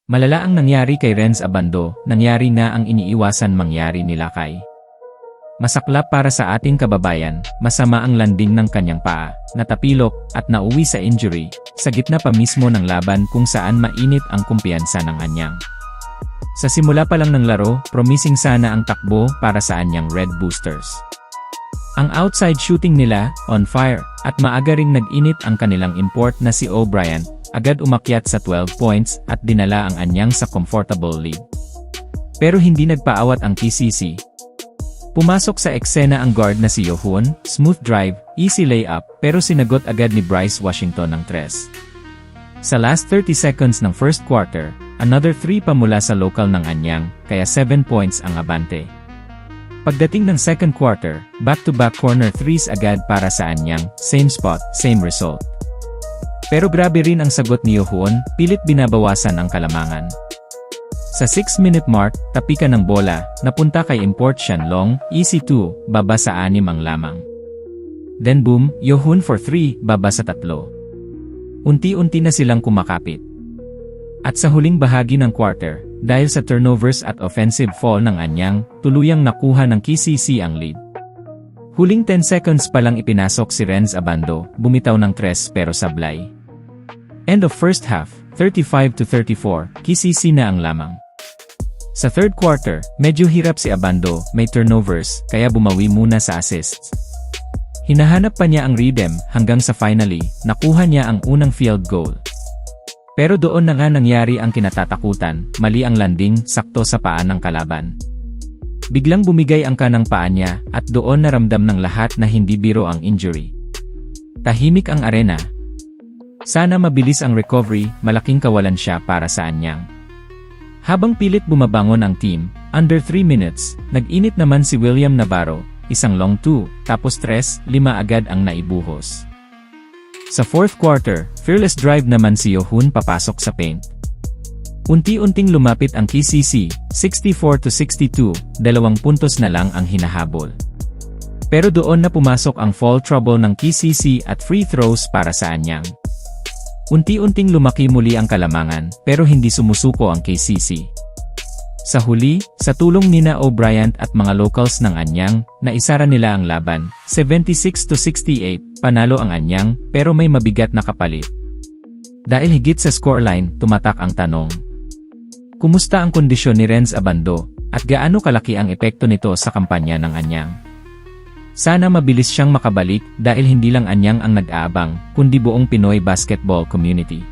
Malala ang nangyari kay Renz Abando, nangyari nga ang iniiwasan mangyari nila kay. Masaklap para sa ating kababayan, masama ang landing ng kanyang paa, natapilok, at nauwi sa injury, sa gitna pa mismo ng laban kung saan mainit ang kumpiyansa ng anyang. Sa simula pa lang ng laro, promising sana ang takbo para sa anyang Red Boosters. Ang outside shooting nila, on fire, at maaga ring nag-init ang kanilang import na si O'Brien, agad umakyat sa 12 points at dinala ang anyang sa comfortable lead. Pero hindi nagpaawat ang KCC. Pumasok sa eksena ang guard na si Yohun, smooth drive, easy layup, pero sinagot agad ni Bryce Washington ng 3. Sa last 30 seconds ng first quarter, another 3 pa mula sa local ng anyang, kaya 7 points ang abante. Pagdating ng second quarter, back-to-back corner 3s agad para sa anyang, same spot, same result. Pero grabe rin ang sagot ni Yohun, pilit binabawasan ang kalamangan. Sa 6-minute mark, tapikan ng bola, napunta kay Import Shanlong, easy 2, baba sa 6 ang lamang. Then boom, Yohun for 3, baba sa 3. Unti-unti na silang kumakapit. At sa huling bahagi ng quarter, dahil sa turnovers at offensive foul ng anyang, tuluyang nakuha ng KCC ang lead. Huling 10 seconds pa lang ipinasok si Renz Abando, bumitaw ng 3 pero sablay. End of first half, 35-34, KCC na ang lamang. Sa third quarter, medyo hirap si Abando, may turnovers, kaya bumawi muna sa assists. Hinahanap pa niya ang rhythm hanggang sa finally, nakuha niya ang unang field goal. Pero doon na nga nangyari ang kinatatakutan, mali ang landing, sakto sa paa ng kalaban. Biglang bumigay ang kanang paa niya, at doon naramdam ng lahat na hindi biro ang injury. Tahimik ang arena. Sana mabilis ang recovery, malaking kawalan siya para sa anyang. Habang pilit bumabangon ang team, under 3 minutes, nag-init naman si William Navarro, isang long 2, tapos 3, 5 agad ang naibuhos. Sa fourth quarter, fearless drive naman si Yohun papasok sa paint. Unti-unting lumapit ang KCC, 64-62, 2 puntos na lang ang hinahabol. Pero doon na pumasok ang foul trouble ng KCC at free throws para sa anyang. Unti-unting lumaki muli ang kalamangan, pero hindi sumusuko ang KCC. Sa huli, sa tulong nina O'Brien at mga locals ng anyang, naisara nila ang laban, 76-68, panalo ang anyang, pero may mabigat na kapalit. Dahil higit sa scoreline, tumatak ang tanong. Kumusta ang kondisyon ni Renz Abando, at gaano kalaki ang epekto nito sa kampanya ng anyang? Sana mabilis siyang makabalik dahil hindi lang anyang ang nag-aabang, kundi buong Pinoy basketball community.